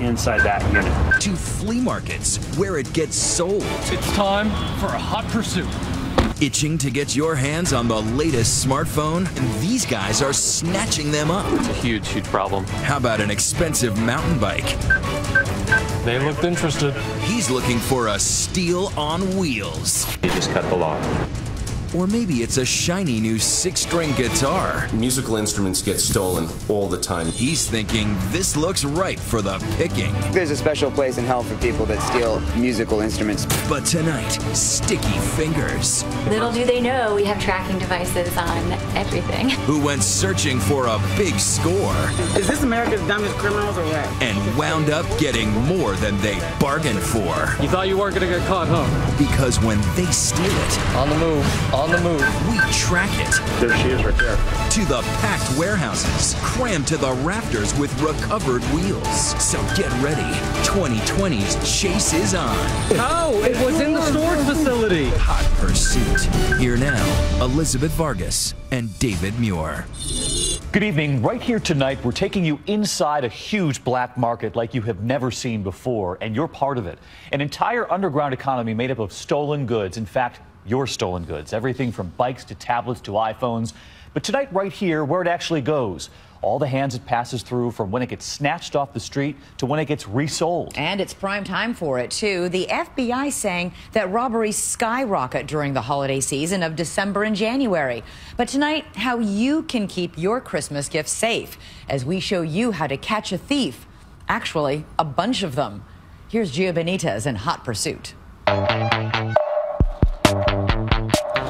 inside that unit. To flea markets, where it gets sold. It's time for a hot pursuit. Itching to get your hands on the latest smartphone? And these guys are snatching them up. It's a huge, huge problem. How about an expensive mountain bike? They looked interested. He's looking for a steel on wheels. You just cut the lock. Or maybe it's a shiny new 6-string guitar. Musical instruments get stolen all the time. He's thinking this looks right for the picking. There's a special place in hell for people that steal musical instruments. But tonight, sticky fingers. Little do they know we have tracking devices on everything. Who went searching for a big score. Is this America's Dumbest Criminals or what? And wound up getting more than they bargained for. You thought you weren't going to get caught, huh? Because when they steal it, On the move. On the move. we track it. There she is right there. To the packed warehouses, crammed to the rafters with recovered wheels. So get ready. 2020's chase is on. Oh, it was in the storage facility. Hot Pursuit. Here now, Elizabeth Vargas and David Muir. Good evening. Right here tonight, we're taking you inside a huge black market like you have never seen before, and you're part of it. An entire underground economy made up of stolen goods. In fact, your stolen goods. Everything from bikes to tablets to iPhones. But tonight, right here, where it actually goes. All the hands it passes through, from when it gets snatched off the street to when it gets resold. And it's prime time for it, too. The FBI saying that robberies skyrocket during the holiday season of December and January. But tonight, how you can keep your Christmas gifts safe as we show you how to catch a thief. Actually, a bunch of them. Here's Gia Benitez in Hot Pursuit.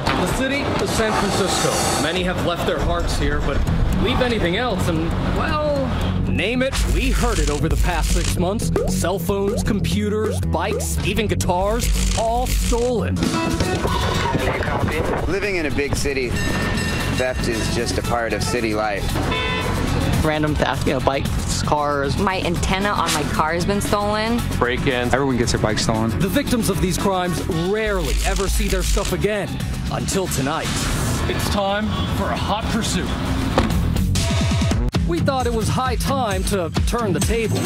The city of San Francisco. Many have left their hearts here, but leave anything else and, well, name it. We heard it over the past 6 months. Cell phones, computers, bikes, even guitars, all stolen. Living in a big city, theft is just a part of city life. Random theft, bikes, cars. My antenna on my car has been stolen. Break-ins. Everyone gets their bike stolen. The victims of these crimes rarely ever see their stuff again. Until tonight. It's time for a hot pursuit. We thought it was high time to turn the tables.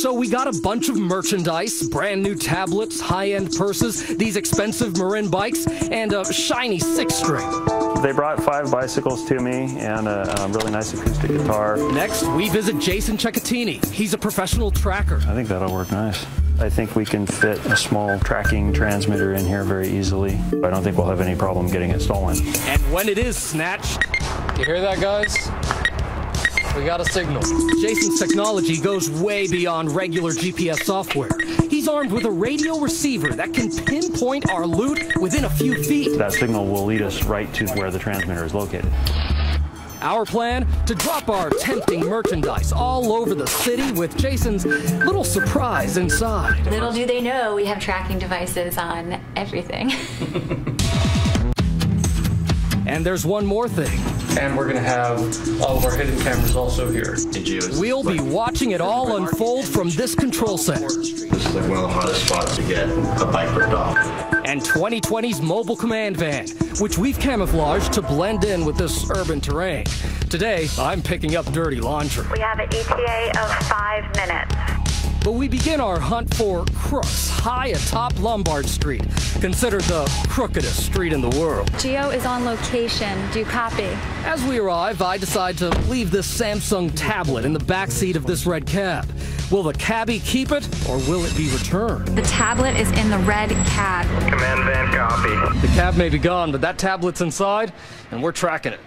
So we got a bunch of merchandise, brand new tablets, high-end purses, these expensive Marin bikes, and a shiny 6-string. They brought 5 bicycles to me and a really nice acoustic guitar. Next, we visit Jason Cecchettini. He's a professional tracker. I think that'll work nice. I think we can fit a small tracking transmitter in here very easily. I don't think we'll have any problem getting it stolen. And when it is snatched, you hear that, guys? We got a signal. Jason's technology goes way beyond regular GPS software. He's armed with a radio receiver that can pinpoint our loot within a few feet. That signal will lead us right to where the transmitter is located. Our plan? To drop our tempting merchandise all over the city with Jason's little surprise inside. Little do they know we have tracking devices on everything. And there's one more thing. And we're going to have all of our hidden cameras also here. We'll be watching it all unfold from this control center. This is like one of the hottest spots to get a bike ripped off. And 2020's mobile command van, which we've camouflaged to blend in with this urban terrain. Today, I'm picking up dirty laundry. We have an ETA of 5 minutes. But we begin our hunt for crooks high atop Lombard Street, considered the crookedest street in the world. Geo is on location. Do you copy? As we arrive, I decide to leave this Samsung tablet in the backseat of this red cab. Will the cabbie keep it, or will it be returned? The tablet is in the red cab. Command van copy. The cab may be gone, but that tablet's inside, and we're tracking it.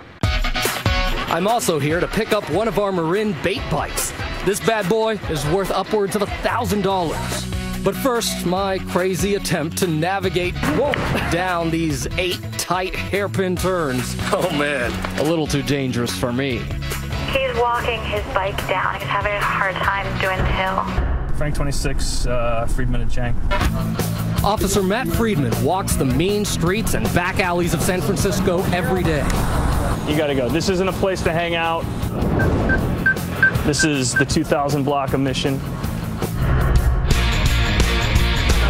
I'm also here to pick up one of our Marin bait bikes. This bad boy is worth upwards of $1,000. But first, my crazy attempt to navigate down these 8 tight hairpin turns. Oh man, a little too dangerous for me. He's walking his bike down. He's having a hard time doing the hill. Frank 26, Friedman and Chang. Officer Matt Friedman walks the mean streets and back alleys of San Francisco every day. You gotta go. This isn't a place to hang out. This is the 2000 block of Mission.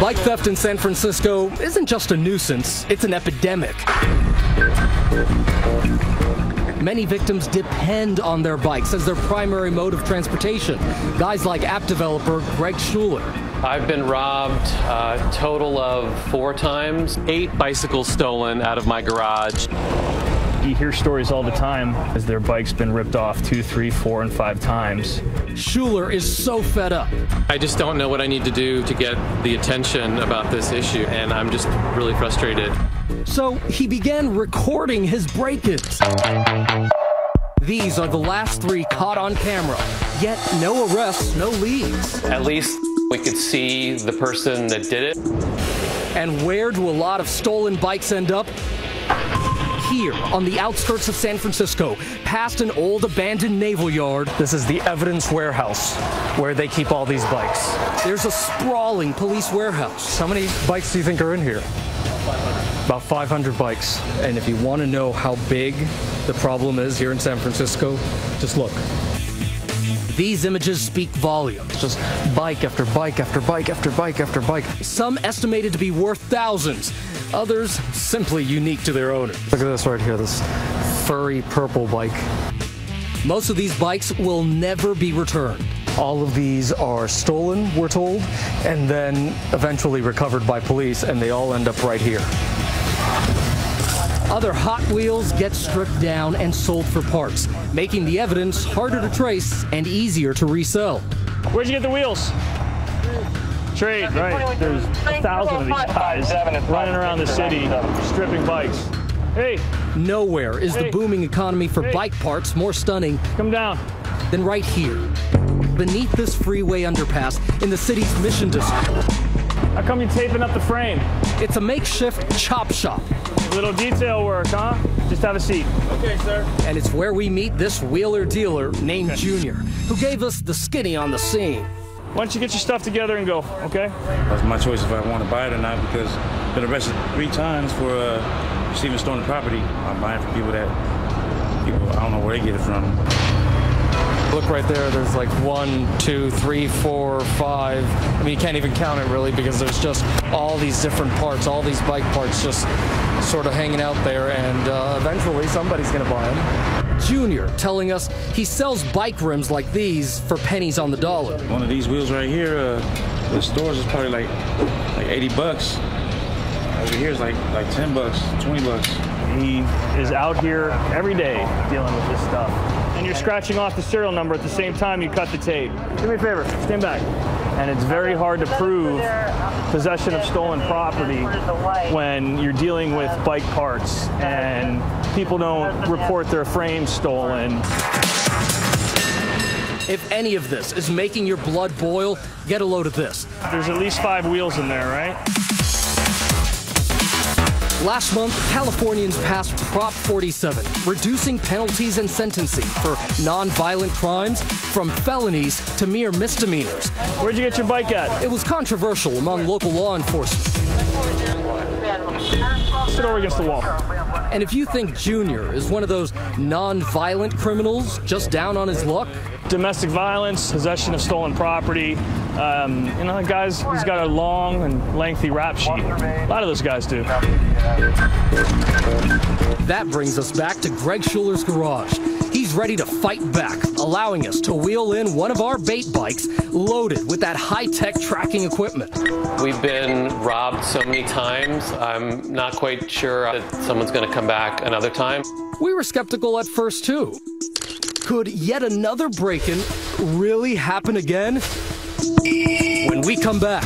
Bike theft in San Francisco isn't just a nuisance, it's an epidemic. Many victims depend on their bikes as their primary mode of transportation. Guys like app developer Greg Schuler. I've been robbed a total of 4 times. 8 bicycles stolen out of my garage. You hear stories all the time as their bike's been ripped off 2, 3, 4, and 5 times. Schuler is so fed up. I just don't know what I need to do to get the attention about this issue, and I'm just really frustrated. So he began recording his break-ins. These are the last 3 caught on camera, yet no arrests, no leads. At least we could see the person that did it. And where do a lot of stolen bikes end up? Here, on the outskirts of San Francisco, past an old abandoned naval yard. This is the evidence warehouse where they keep all these bikes. There's a sprawling police warehouse. How many bikes do you think are in here? 500. About 500 bikes. And if you want to know how big the problem is here in San Francisco, just look. These images speak volumes. Just bike after bike after bike after bike after bike. Some estimated to be worth thousands. Others simply unique to their owner. Look at this right here, this furry purple bike. Most of these bikes will never be returned. All of these are stolen, we're told, and then eventually recovered by police, and they all end up right here. Other Hot Wheels get stripped down and sold for parts, making the evidence harder to trace and easier to resell. Where'd you get the wheels? Trade, right. There's 1,000 of these guys running around the city, stripping bikes. Hey! Nowhere is the booming economy for bike parts more stunning. Come down. Than right here, beneath this freeway underpass in the city's Mission District. How come you're taping up the frame? It's a makeshift chop shop. A little detail work, huh? Just have a seat. Okay, sir. And it's where we meet this wheeler dealer named Junior, who gave us the skinny on the scene. Why don't you get your stuff together and go, okay? That's my choice if I want to buy it or not, because I've been arrested 3 times for receiving stolen property. I'm buying from people that, I don't know where they get it from. Look right there, there's like 1, 2, 3, 4, 5. I mean, you can't even count it really because there's just all these different parts, all these bike parts just sort of hanging out there, and eventually somebody's gonna buy them. Junior telling us he sells bike rims like these for pennies on the dollar. One of these wheels right here, the stores is probably like 80 bucks. Over here is like 10 bucks, 20 bucks. He is out here every day dealing with this stuff. And you're scratching off the serial number at the same time you cut the tape. Do me a favor, stand back. And it's very hard to prove possession of stolen property when you're dealing with bike parts and people don't report their frames stolen. If any of this is making your blood boil, get a load of this. There's at least 5 wheels in there, right? Last month, Californians passed Prop 47, reducing penalties and sentencing for non-violent crimes from felonies to mere misdemeanors. Where'd you get your bike at? It was controversial among local law enforcement. Sit over against the wall. And if you think Junior is one of those non-violent criminals just down on his luck, domestic violence, possession of stolen property. You know, guys, he's got a long and lengthy rap sheet. A lot of those guys do. That brings us back to Greg Schuler's garage. He's ready to fight back, allowing us to wheel in one of our bait bikes loaded with that high-tech tracking equipment. We've been robbed so many times, I'm not quite sure that someone's going to come back another time. We were skeptical at first, too. Could yet another break-in really happen again? When we come back.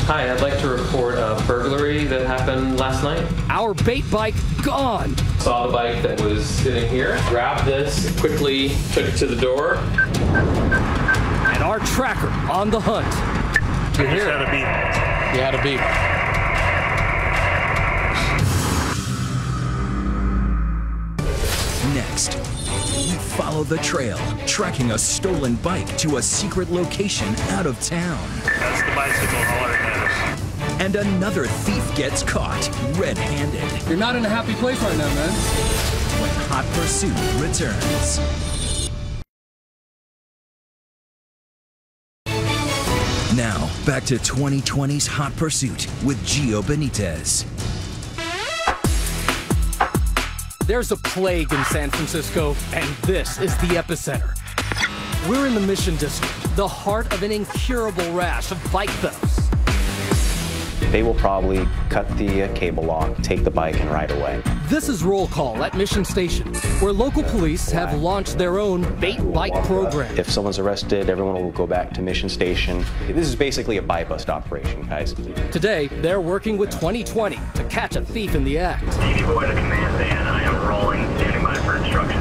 Hi, I'd like to report a burglary that happened last night. Our bait bike gone. Saw the bike that was sitting here, grabbed this, quickly took it to the door. And our tracker on the hunt. You hear it? You had a beep. Next, we follow the trail, tracking a stolen bike to a secret location out of town. That's the bicycle hauler has. And another thief gets caught red-handed. You're not in a happy place right now, man. When Hot Pursuit returns. Now, back to 2020's Hot Pursuit with Gio Benitez. There's a plague in San Francisco, and this is the epicenter. We're in the Mission District, the heart of an incurable rash of bike thefts. They will probably cut the cable lock, take the bike, and ride away. This is Roll Call at Mission Station, where local police have launched their own bait bike program. If someone's arrested, everyone will go back to Mission Station. This is basically a buy bust operation, guys. Today, they're working with 2020 to catch a thief in the act. TV boy to command van. I am rolling, standing by for instructions.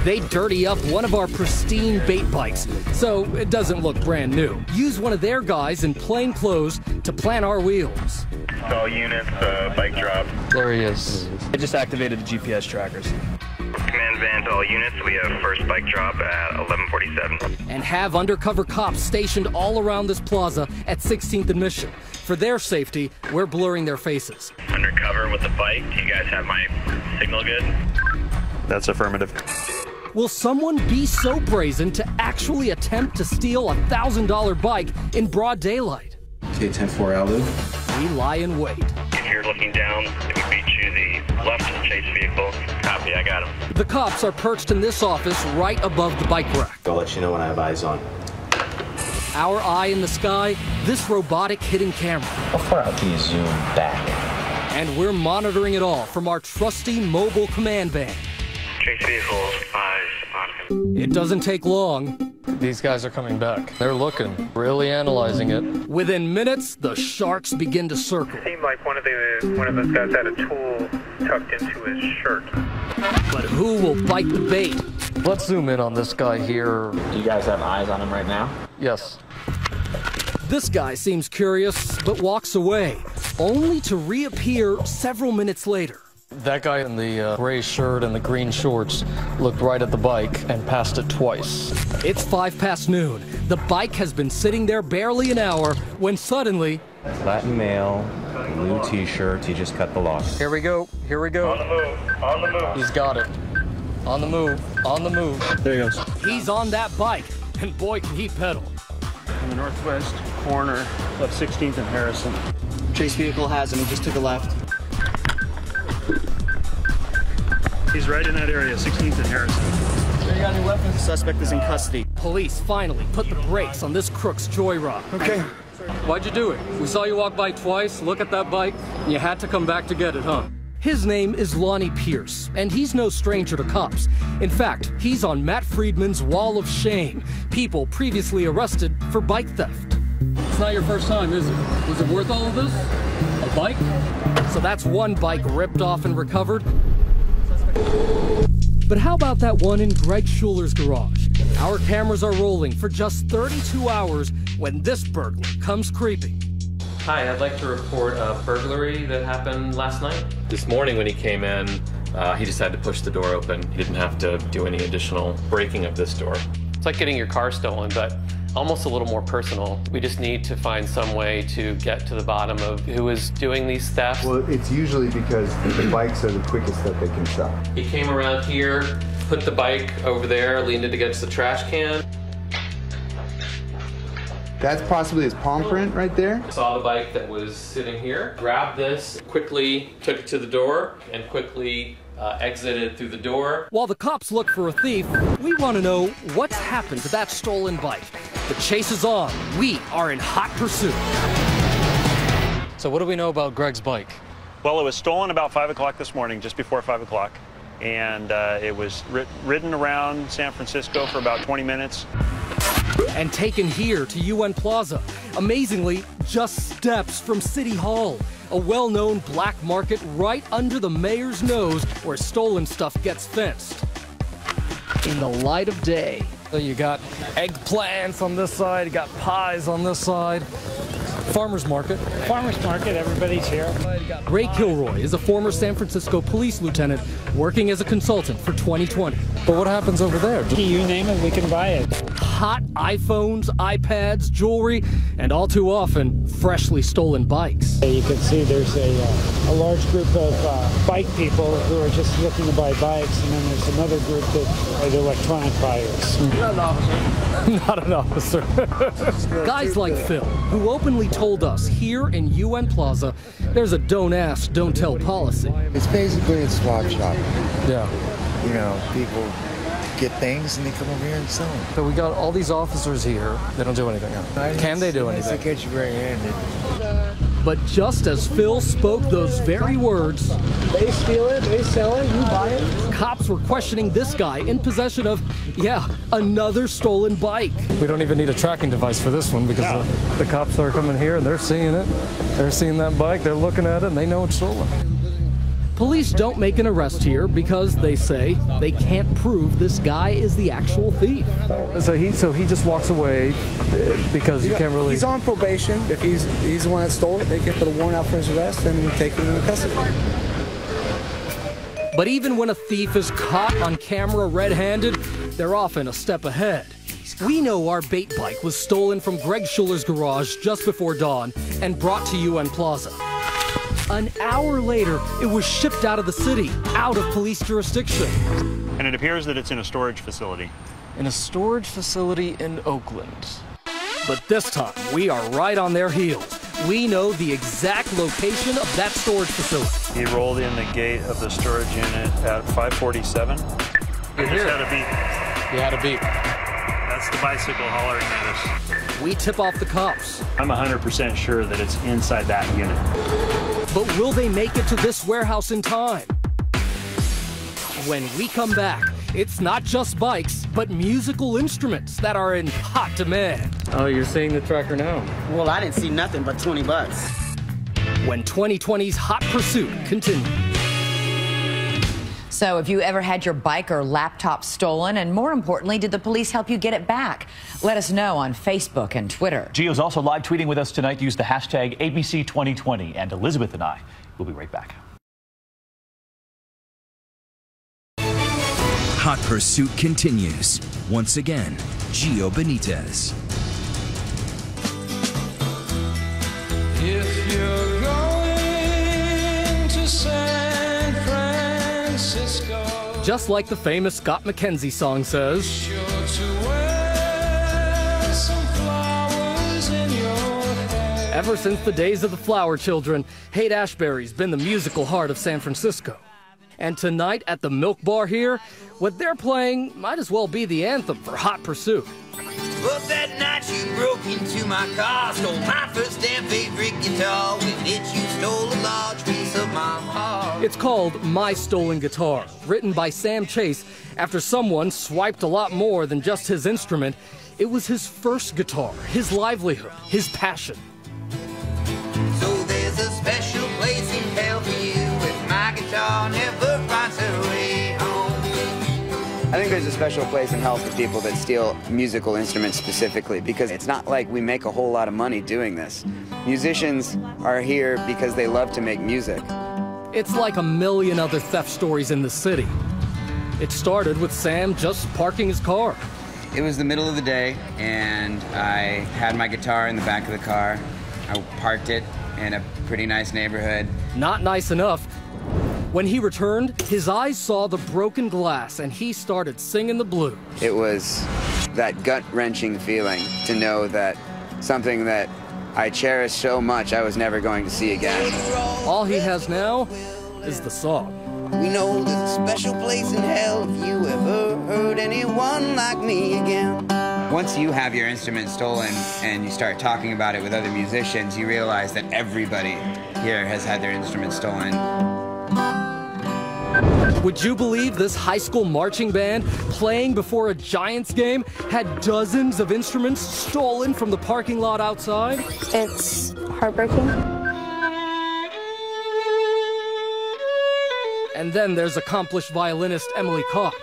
They dirty up one of our pristine bait bikes, so it doesn't look brand new. Use one of their guys in plain clothes to plan our wheels. All units, bike drop. There he is. I just activated the GPS trackers. Command van to all units. We have first bike drop at 11:47. And have undercover cops stationed all around this plaza at 16th and Mission. For their safety, we're blurring their faces. Undercover with the bike. Do you guys have my signal good? That's affirmative. Will someone be so brazen to actually attempt to steal a $1,000 bike in broad daylight? Okay, 10-4 Alu. We lie in wait. If you're looking down, it would be to the left of the chase vehicle. Copy, I got him. The cops are perched in this office right above the bike rack. I'll let you know when I have eyes on. Our eye in the sky, this robotic hidden camera. How far out can you zoom back? And we're monitoring it all from our trusty mobile command van. Chase vehicle, eyes on him. It doesn't take long. These guys are coming back. They're looking, really analyzing it. Within minutes, the sharks begin to circle. It seemed like one of those guys had a tool tucked into his shirt. But who will bite the bait? Let's zoom in on this guy here. Do you guys have eyes on him right now? Yes. This guy seems curious, but walks away, only to reappear several minutes later. That guy in the gray shirt and the green shorts looked right at the bike and passed it twice. It's 5 past noon. The bike has been sitting there barely an hour when suddenly... Latin male, blue t-shirt, he just cut the lock. Here we go, here we go. On the move, on the move. He's got it. On the move, on the move. There he goes. He's on that bike, and boy can he pedal. In the northwest corner of 16th and Harrison. Chase vehicle has him. He just took a left. He's right in that area, 16th and Harrison. You got any weapons? Suspect is in custody. Police finally put the brakes on this crook's joyride. Okay. Why'd you do it? We saw you walk by twice, look at that bike, and you had to come back to get it, huh? His name is Lonnie Pierce, and he's no stranger to cops. In fact, he's on Matt Friedman's wall of shame. People previously arrested for bike theft. It's not your first time, is it? Was it worth all of this? A bike? So that's one bike ripped off and recovered. But how about that one in Greg Schuler's garage? Our cameras are rolling for just 32 hours when this burglar comes creeping. Hi, I'd like to report a burglary that happened last night. This morning when he came in, he just had to push the door open. He didn't have to do any additional breaking of this door. It's like getting your car stolen, but almost a little more personal. We just need to find some way to get to the bottom of who is doing these thefts. Well, it's usually because the bikes are the quickest that they can sell. He came around here, put the bike over there, leaned it against the trash can. That's possibly his palm print right there. Saw the bike that was sitting here, grabbed this, quickly took it to the door, and quickly exited through the door. While the cops look for a thief, we want to know what's happened to that stolen bike. The chase is on. We are in hot pursuit. So what do we know about Greg's bike? Well, it was stolen about 5 o'clock this morning, just before 5 o'clock. And it was ridden around San Francisco for about 20 minutes. And taken here to UN Plaza. Amazingly, just steps from City Hall. A well-known black market right under the mayor's nose where stolen stuff gets fenced. In the light of day. So you got eggplants on this side, you got pies on this side. Farmer's market. Farmer's market, everybody's here. Ray Kilroy is a former San Francisco police lieutenant working as a consultant for 2020. But what happens over there? You name it, we can buy it. hot iPhones, iPads, jewelry, and all too often, freshly stolen bikes. You can see there's a large group of bike people who are just looking to buy bikes, and then there's another group that are the electronic buyers. Not an officer. Not an officer. Guys like Phil, who openly told us here in UN Plaza, there's a don't ask, don't tell policy. It's basically a swap shop. Yeah. You know, people get things and they come over here and sell them. So we got all these officers here. They don't do anything. Can they do anything? They catch you red-handed. But just as Phil spoke those very words, they steal it, they sell it, you buy it. Cops were questioning this guy in possession of, another stolen bike. We don't even need a tracking device for this one because the cops are coming here and they're seeing it. They're seeing that bike, they're looking at it, and they know it's stolen. Police don't make an arrest here because they say they can't prove this guy is the actual thief. So he just walks away because you can't really... He's on probation. If he's the one that stole it, they can put a warrant out for his arrest and take him into custody. But even when a thief is caught on camera red-handed, they're often a step ahead. We know our bait bike was stolen from Greg Schuller's garage just before dawn and brought to UN Plaza. An hour later, it was shipped out of the city, out of police jurisdiction. And it appears that it's in a storage facility. In a storage facility in Oakland. But this time, we are right on their heels. We know the exact location of that storage facility. He rolled in the gate of the storage unit at 5:47. He just had a beep. He had a beep. That's the bicycle hollering at us. We tip off the cops. I'm 100% sure that it's inside that unit. But will they make it to this warehouse in time? When we come back, it's not just bikes, but musical instruments that are in hot demand. Oh, you're seeing the tracker now? Well, I didn't see nothing but $20. When 2020's Hot Pursuit continues. So have you ever had your bike or laptop stolen? And more importantly, did the police help you get it back? Let us know on Facebook and Twitter. Gio's also live tweeting with us tonight. Use the hashtag ABC2020. And Elizabeth and I will be right back. Hot Pursuit continues. Once again, Gio Benitez. If you're going to San Francisco, just like the famous Scott McKenzie song says, sure to wear some flowers in your hair. Ever since the days of the Flower Children, Haight-Ashbury's been the musical heart of San Francisco. And tonight at the Milk Bar here, what they're playing might as well be the anthem for Hot Pursuit. But that night you broke into my car, stole my first and favorite guitar. With it you stole a large piece of my heart. It's called My Stolen Guitar, written by Sam Chase after someone swiped a lot more than just his instrument. It was his first guitar, his livelihood, his passion. So there's a special place in hell for you if my guitar never finds her way home. I think there's a special place in hell for people that steal musical instruments specifically, because it's not like we make a whole lot of money doing this. Musicians are here because they love to make music. It's like a million other theft stories in the city. It started with Sam just parking his car. It was the middle of the day, and I had my guitar in the back of the car. I parked it in a pretty nice neighborhood. Not nice enough. When he returned, his eyes saw the broken glass and he started singing the blues. It was that gut-wrenching feeling to know that something that I cherished so much I was never going to see again. All he has now is the song. We know there's a special place in hell if you ever heard anyone like me again. Once you have your instrument stolen and you start talking about it with other musicians, you realize that everybody here has had their instrument stolen. Would you believe this high school marching band playing before a Giants game had dozens of instruments stolen from the parking lot outside? It's heartbreaking. And then there's accomplished violinist Emily Cox.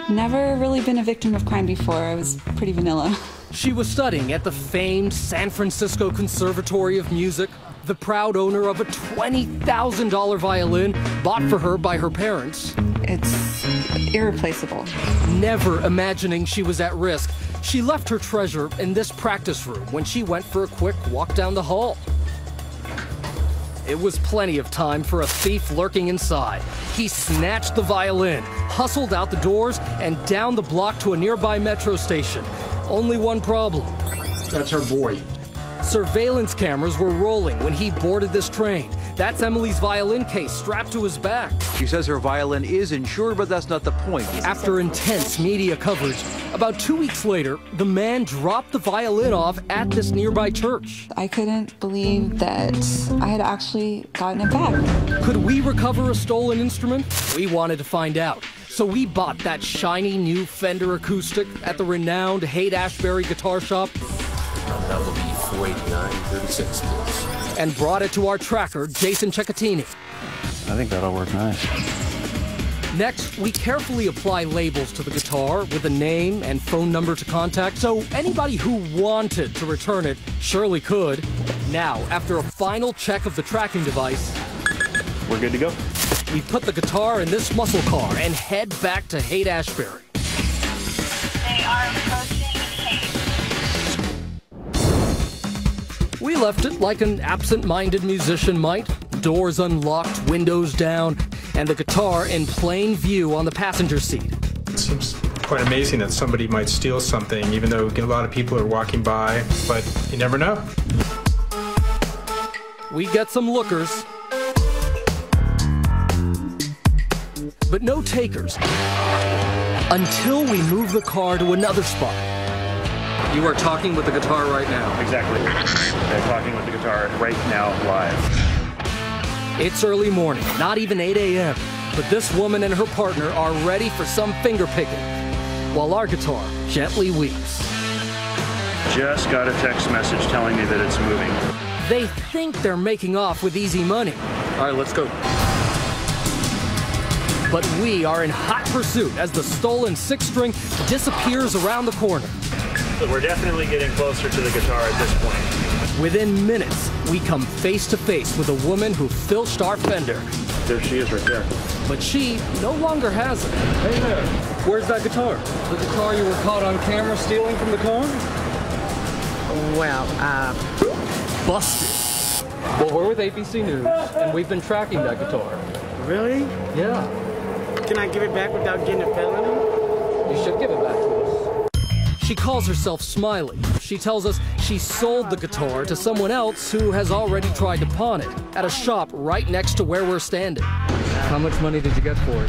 Never really been a victim of crime before. I was pretty vanilla. She was studying at the famed San Francisco Conservatory of Music, the proud owner of a $20,000 violin bought for her by her parents. It's irreplaceable. Never imagining she was at risk, she left her treasure in this practice room when she went for a quick walk down the hall. It was plenty of time for a thief lurking inside. He snatched the violin, hustled out the doors, and down the block to a nearby metro station. Only one problem. That's her boy. Surveillance cameras were rolling when he boarded this train. That's Emily's violin case strapped to his back. She says her violin is insured, but that's not the point. After intense media coverage, about 2 weeks later, the man dropped the violin off at this nearby church. I couldn't believe that I had actually gotten it back. Could we recover a stolen instrument? We wanted to find out. So we bought that shiny new Fender acoustic at the renowned Haight-Ashbury guitar shop. That will be $489.36, please. And brought it to our tracker, Jason Cecchetini. I think that'll work nice. Next, we carefully apply labels to the guitar with a name and phone number to contact, so anybody who wanted to return it surely could. Now, after a final check of the tracking device, we're good to go. We put the guitar in this muscle car and head back to Haight-Ashbury. They are approaching Haight. We left it like an absent-minded musician might. Doors unlocked, windows down, and the guitar in plain view on the passenger seat. It seems quite amazing that somebody might steal something, even though a lot of people are walking by, but you never know. We get some lookers, but no takers, until we move the car to another spot. You are talking with the guitar right now. Exactly. They're talking with the guitar right now, live. It's early morning, not even 8 a.m., but this woman and her partner are ready for some finger picking, while our guitar gently weeps. Just got a text message telling me that it's moving. They think they're making off with easy money. All right, let's go. But we are in hot pursuit as the stolen six-string disappears around the corner. So we're definitely getting closer to the guitar at this point. Within minutes, we come face to face with a woman who filched our Fender. There she is right there. But she no longer has it. Hey there, where's that guitar? The guitar you were caught on camera stealing from the car? Well, busted. Well, we're with ABC News, and we've been tracking that guitar. Really? Yeah. Can I give it back without getting a felony? You should give it back to us. She calls herself Smiley. She tells us she sold the guitar to someone else who has already tried to pawn it at a shop right next to where we're standing. How much money did you get for it?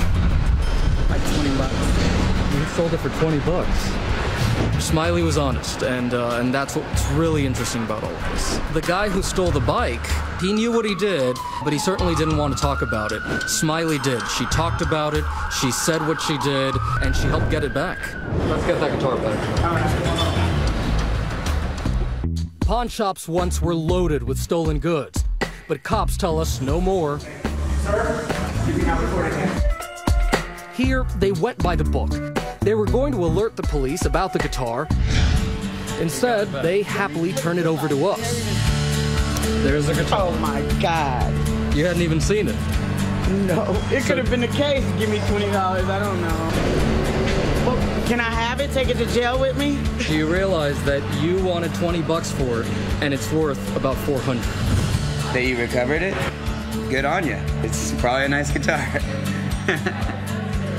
Like $20. You sold it for $20. Smiley was honest, and that's what's really interesting about all of this. The guy who stole the bike, he knew what he did, but he certainly didn't want to talk about it. Smiley did. She talked about it, she said what she did, and she helped get it back. Let's get that guitar back. Pawn shops once were loaded with stolen goods, but cops tell us no more. Sir, you can now record again. Here, they went by the book. They were going to alert the police about the guitar. Instead, they happily turn it over to us. There's the guitar. Oh my God. You hadn't even seen it. No, it could have been the case. Give me $20, I don't know. Well, can I have it? Take it to jail with me? Do you realize that you wanted $20 for it, and it's worth about $400? That you recovered it? Good on you. It's probably a nice guitar.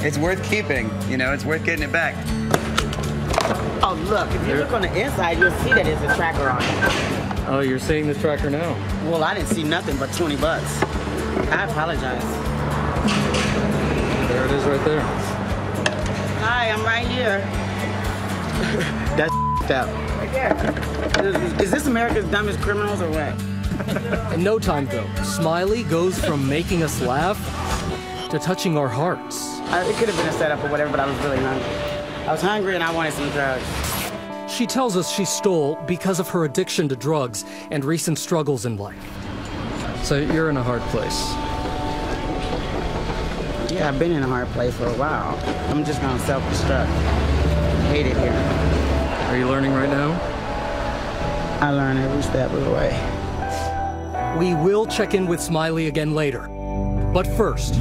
It's worth keeping, you know, it's worth getting it back. Oh, look, if you look on the inside, you'll see that there's a tracker on it. Oh, you're seeing the tracker now? Well, I didn't see nothing but $20. I apologize. There it is right there. Hi, I'm right here. That's up. Right there. Is this America's Dumbest Criminals or what? In no time, though, Smiley goes from making us laugh to touching our hearts. It could have been a setup or whatever, but I was really hungry. I was hungry and I wanted some drugs. She tells us she stole because of her addiction to drugs and recent struggles in life. So you're in a hard place. Yeah, I've been in a hard place for a while. I'm just gonna self-destruct. I hate it here. Are you learning right now? I learn every step of the way. We will check in with Smiley again later. But first,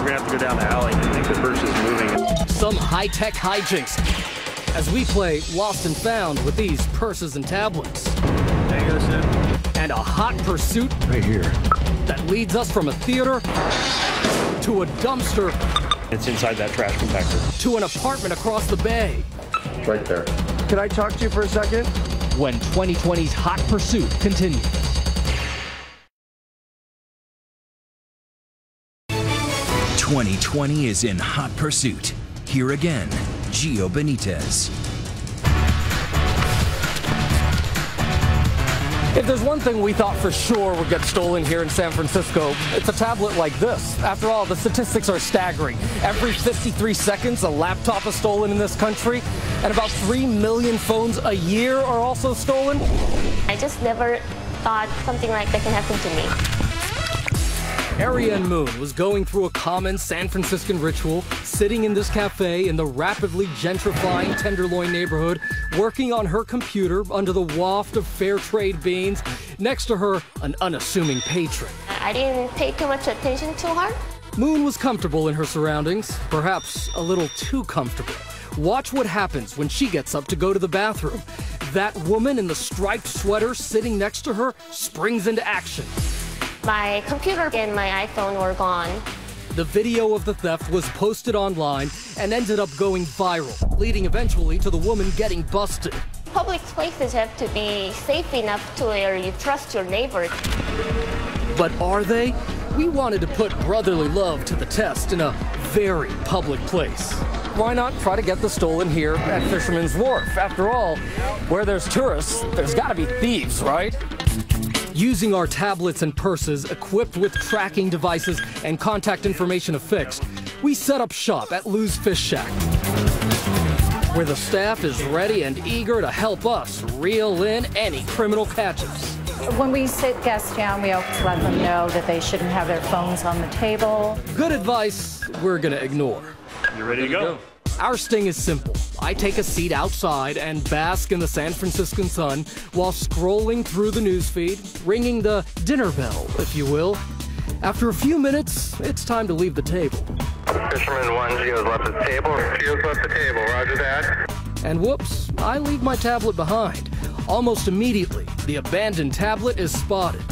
We're gonna have to go down the alley. I think the purse is moving. Some high-tech hijinks as we play Lost and Found with these purses and tablets. And a hot pursuit right here that leads us from a theater to a dumpster. It's inside that trash compactor. To an apartment across the bay. It's right there. Can I talk to you for a second? When 2020's hot pursuit continues. 2020 is in hot pursuit. Here again, Gio Benitez. If there's one thing we thought for sure would get stolen here in San Francisco, it's a tablet like this. After all, the statistics are staggering. Every 53 seconds, a laptop is stolen in this country, and about 3 million phones a year are also stolen. I just never thought something like that can happen to me. Ariane Moon was going through a common San Franciscan ritual, sitting in this cafe in the rapidly gentrifying Tenderloin neighborhood, working on her computer under the waft of fair trade beans. Next to her, an unassuming patron. I didn't pay too much attention to her. Moon was comfortable in her surroundings, perhaps a little too comfortable. Watch what happens when she gets up to go to the bathroom. That woman in the striped sweater sitting next to her springs into action. My computer and my iPhone were gone. The video of the theft was posted online and ended up going viral, leading eventually to the woman getting busted. Public places have to be safe enough to where you trust your neighbor. But are they? We wanted to put brotherly love to the test in a very public place. Why not try to get the stolen here at Fisherman's Wharf? After all, where there's tourists, there's gotta be thieves, right? Using our tablets and purses equipped with tracking devices and contact information affixed, we set up shop at Lou's Fish Shack, where the staff is ready and eager to help us reel in any criminal catches. When we sit guests down, we always let them know that they shouldn't have their phones on the table. Good advice we're gonna ignore. You ready to go? Our sting is simple. I take a seat outside and bask in the San Franciscan sun while scrolling through the newsfeed, ringing the dinner bell, if you will. After a few minutes, it's time to leave the table. Fisherman 1, Gio's left the table. Gio's left the table, roger that. And whoops, I leave my tablet behind. Almost immediately, the abandoned tablet is spotted.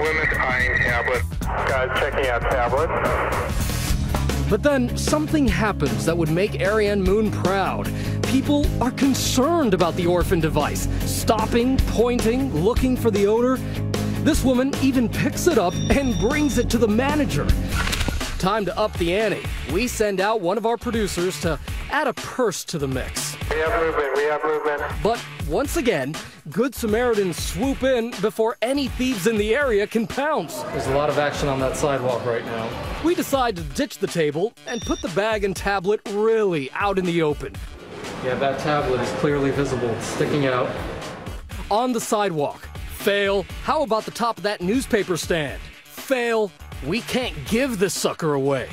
Women's eyeing tablet. Guys checking out tablet. But then something happens that would make Ariane Moon proud. People are concerned about the orphan device, stopping, pointing, looking for the owner. This woman even picks it up and brings it to the manager. Time to up the ante. We send out one of our producers to add a purse to the mix. We have movement. But once again, Good Samaritans swoop in before any thieves in the area can pounce. There's a lot of action on that sidewalk right now. We decide to ditch the table and put the bag and tablet really out in the open. Yeah, that tablet is clearly visible, sticking out. On the sidewalk. Fail. How about the top of that newspaper stand? Fail. We can't give this sucker away.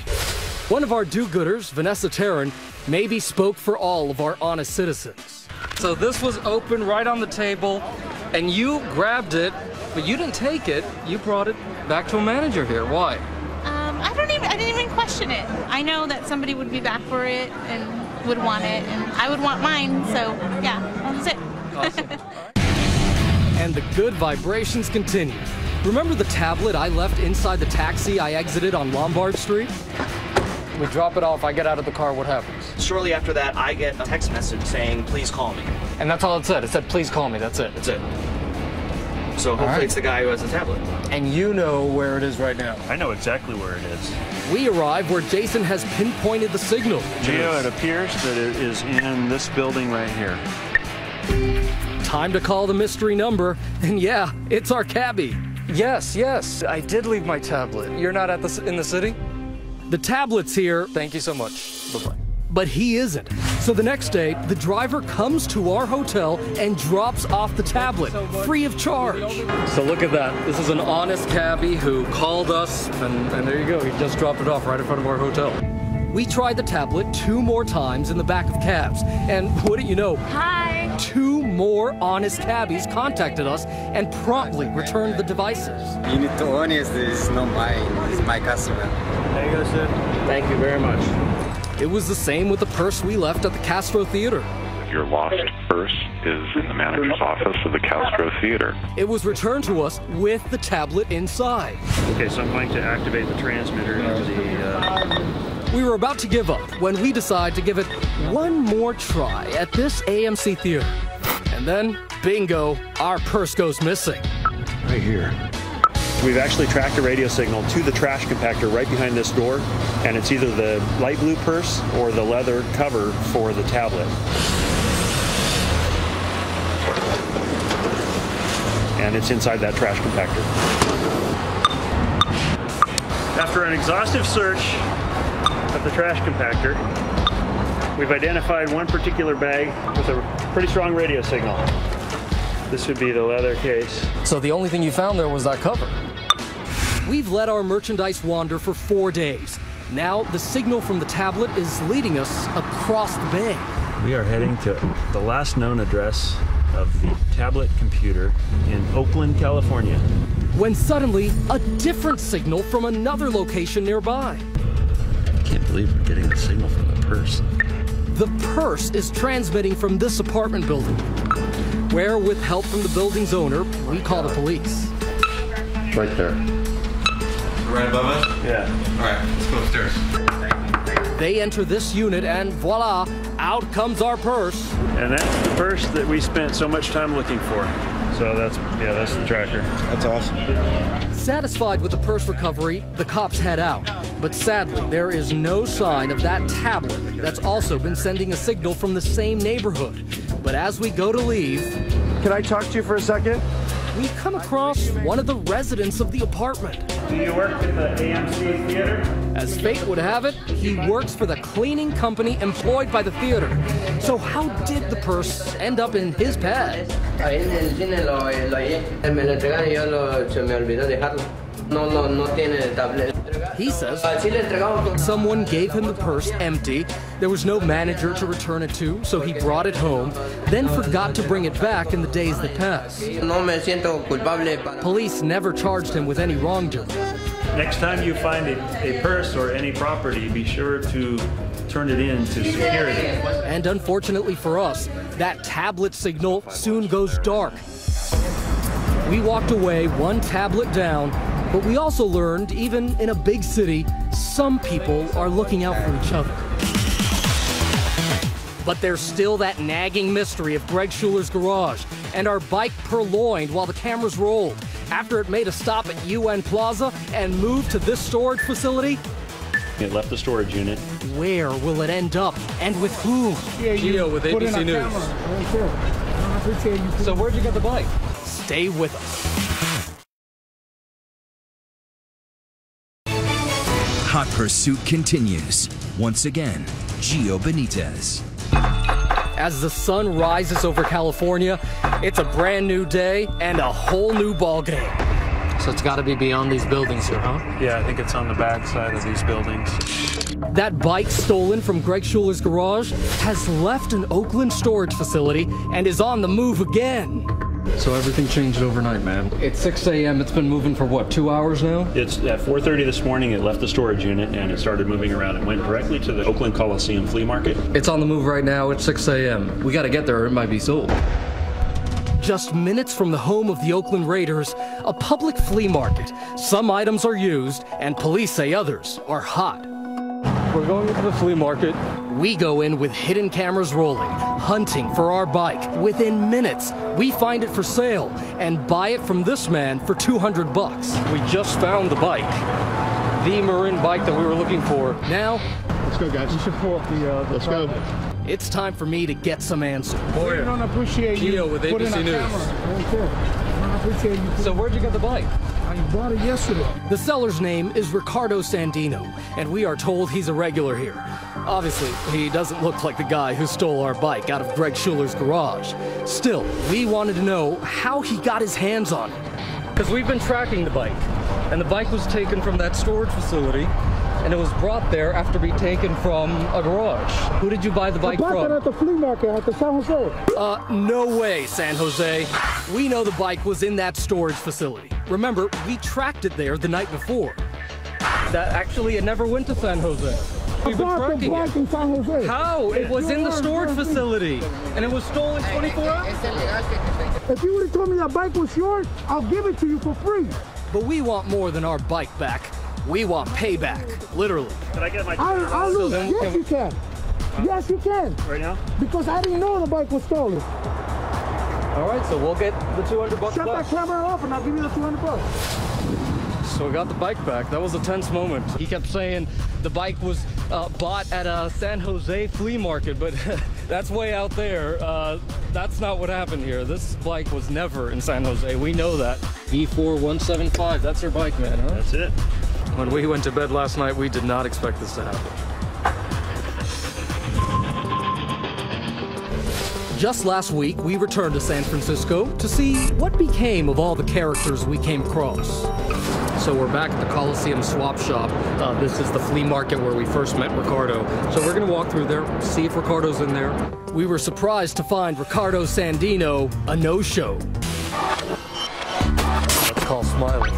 One of our do-gooders, Vanessa Tarrin, maybe spoke for all of our honest citizens. So this was open right on the table, and you grabbed it, but you didn't take it. You brought it back to a manager here. Why? I didn't even question it. I know that somebody would be back for it and would want it, and I would want mine, so yeah, that's it. Awesome. And the good vibrations continue. Remember the tablet I left inside the taxi I exited on Lombard Street? We drop it off, I get out of the car, what happens? Shortly after that, I get a text message saying, please call me. And that's all it said. It said, please call me, that's it. That's it. So hopefully it's the guy who has the tablet. And you know where it is right now. I know exactly where it is. We arrive where Jason has pinpointed the signal. Gio, it appears that it is in this building right here. Time to call the mystery number, and yeah, it's our cabbie. Yes, I did leave my tablet. You're not in the city? The tablet's here. Thank you so much. Bye-bye. But he isn't. So the next day, the driver comes to our hotel and drops off the tablet, free of charge. So look at that. This is an honest cabbie who called us, and there you go. He just dropped it off right in front of our hotel. We tried the tablet 2 more times in the back of cabs, and wouldn't you know, Hi. 2 more honest cabbies contacted us and promptly returned the devices. You need to honest, it's not mine, it's my customer. There you go, sir. Thank you very much. It was the same with the purse we left at the Castro Theater. Your lost purse is in the manager's office of the Castro Theater. It was returned to us with the tablet inside. Okay, so I'm going to activate the transmitter into the... We were about to give up when we decided to give it one more try at this AMC theater. And then, bingo, our purse goes missing. Right here. We've actually tracked a radio signal to the trash compactor right behind this door, and it's either the light blue purse or the leather cover for the tablet. And it's inside that trash compactor. After an exhaustive search of the trash compactor, we've identified one particular bag with a pretty strong radio signal. This would be the leather case. So the only thing you found there was that cover. We've let our merchandise wander for 4 days. Now the signal from the tablet is leading us across the bay. We are heading to the last known address of the tablet computer in Oakland, California. When suddenly, a different signal from another location nearby. I can't believe we're getting the signal from the purse. The purse is transmitting from this apartment building, where, with help from the building's owner, we call the police. Right there. Right above us? Yeah. All right, let's go upstairs. They enter this unit and voila, out comes our purse. And that's the purse that we spent so much time looking for. So that's the tracker. That's awesome. Satisfied with the purse recovery, the cops head out. But sadly, there is no sign of that tablet that's also been sending a signal from the same neighborhood. But as we go to leave... Can I talk to you for a second? We come across one of the residents of the apartment. Do you work at the AMC theater? As fate would have it, he works for the cleaning company employed by the theater. So how did the purse end up in his pad? Ahí en el cine lo hallé. Me lo entregaron y yo se me olvidó dejarlo. No tiene tablet. He says someone gave him the purse empty. There was no manager to return it to, so he brought it home, then forgot to bring it back in the days that passed. Police never charged him with any wrongdoing. Next time you find a purse or any property, be sure to turn it in to security. And unfortunately for us, that tablet signal soon goes dark. We walked away one tablet down, but we also learned, even in a big city, some people are looking out for each other. But there's still that nagging mystery of Greg Schuler's garage and our bike purloined while the cameras rolled after it made a stop at UN Plaza and moved to this storage facility. It left the storage unit. Where will it end up, and with whom? Gio with ABC News. So where'd you get the bike? Stay with us. Hot Pursuit continues. Once again, Gio Benitez. As the sun rises over California, it's a brand new day and a whole new ball game. So it's got to be beyond these buildings here, huh? Yeah, I think it's on the back side of these buildings. That bike stolen from Greg Schuler's garage has left an Oakland storage facility and is on the move again. So everything changed overnight, man. It's 6 a.m. It's been moving for what, 2 hours now? It's at 4:30 this morning. It left the storage unit and it started moving around. It went directly to the Oakland Coliseum flea market. It's on the move right now. It's 6 a.m. We got to get there or it might be sold. Just minutes from the home of the Oakland Raiders, a public flea market. Some items are used, and police say others are hot. We're going into the flea market. We go in with hidden cameras rolling, hunting for our bike. Within minutes, we find it for sale and buy it from this man for $200. We just found the bike. The Marin bike that we were looking for. Now, let's go, guys. You should pull up the let's go. It's time for me to get some answers. Boy, I don't appreciate you. Gio with ABC News. I appreciate you. So where'd you get the bike? I bought it yesterday. The seller's name is Ricardo Sandino, and we are told he's a regular here. Obviously, he doesn't look like the guy who stole our bike out of Greg Schuler's garage. Still, we wanted to know how he got his hands on it. Because we've been tracking the bike, and the bike was taken from that storage facility, and it was brought there after being taken from a garage. Who did you buy the bike from? I bought it at the flea market at the San Jose. No way, San Jose. We know the bike was in that storage facility. Remember, we tracked it there the night before. That actually, it never went to San Jose. We've been tracking it. In San Jose. How? It was in the storage facility, and it was stolen 24 hours. If you would have told me that bike was yours, I'll give it to you for free. But we want more than our bike back. We want payback, literally. Can I get my I'll lose. then Yes, you can. Yes, you can. right now? Because I didn't know the bike was stolen. All right, so we'll get the $200 Shut back. that camera off and I'll give you the $200. So we got the bike back. That was a tense moment. He kept saying the bike was bought at a San Jose flea market, but that's way out there. That's not what happened here. This bike was never in San Jose. We know that. E4175, that's her bike, man, huh? That's it. When we went to bed last night, we did not expect this to happen. Just last week, we returned to San Francisco to see what became of all the characters we came across. So we're back at the Coliseum Swap Shop. This is the flea market where we first met Ricardo. So we're gonna walk through there, see if Ricardo's in there. We were surprised to find Ricardo Sandino a no-show. Let's call Smiley.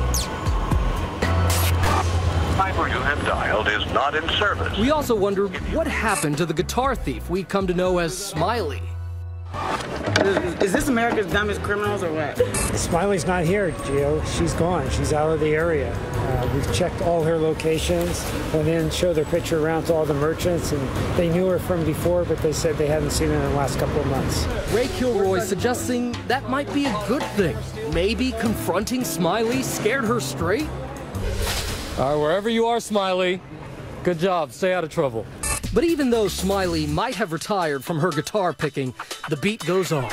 Number you have dialed is not in service. We also wondered what happened to the guitar thief we'd come to know as Smiley. Is this America's Dumbest Criminals or what? Smiley's not here, Gio. She's gone. She's out of the area. We've checked all her locations, went in, showed their picture around to all the merchants, and they knew her from before, but they said they hadn't seen her in the last couple of months. Ray Kilroy suggesting that might be a good thing. Maybe confronting Smiley scared her straight? All right, wherever you are, Smiley, good job. Stay out of trouble. But even though Smiley might have retired from her guitar picking, the beat goes on.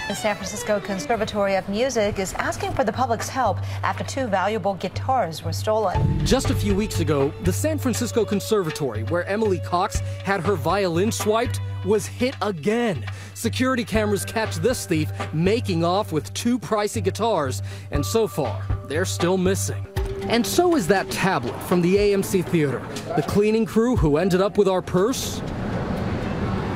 The San Francisco Conservatory of Music is asking for the public's help after 2 valuable guitars were stolen. Just a few weeks ago, the San Francisco Conservatory, where Emily Cox had her violin swiped, was hit again. Security cameras catch this thief making off with 2 pricey guitars, and so far, they're still missing. And so is that tablet from the AMC Theater. The cleaning crew who ended up with our purse?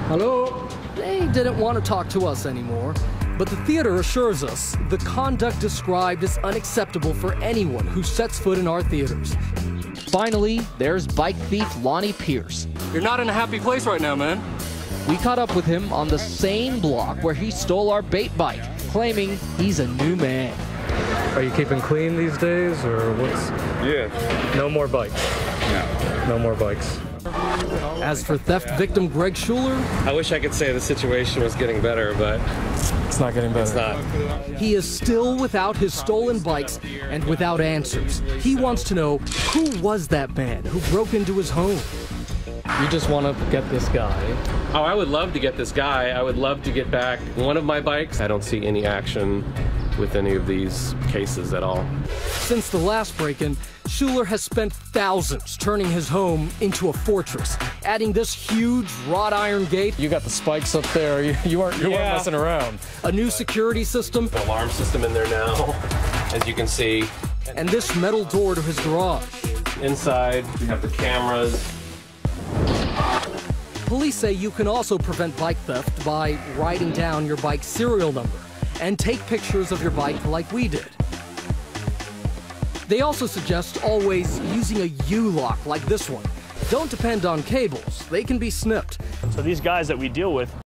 Hello? They didn't want to talk to us anymore. But the theater assures us the conduct described is unacceptable for anyone who sets foot in our theaters. Finally, there's bike thief Lonnie Pierce. You're not in a happy place right now, man. We caught up with him on the same block where he stole our bait bike, claiming he's a new man. Are you keeping clean these days, or what's... Yeah. No more bikes. No. No more bikes. As for theft victim Greg Schuler, I wish I could say the situation was getting better, but it's not getting better. It's not. He is still without his stolen bikes and without answers. He wants to know who was that man who broke into his home. You just want to get this guy. Oh, I would love to get this guy. I would love to get back one of my bikes. I don't see any action with any of these cases at all. Since the last break-in, Schuler has spent thousands turning his home into a fortress, adding this huge wrought iron gate. You got the spikes up there. You weren't messing around. A new security system. An alarm system in there now, as you can see. And this metal door to his garage. Inside, we have the cameras. Police say you can also prevent bike theft by writing down your bike's serial number and take pictures of your bike like we did. They also suggest always using a U-lock like this one. Don't depend on cables. They can be snipped. So these guys that we deal with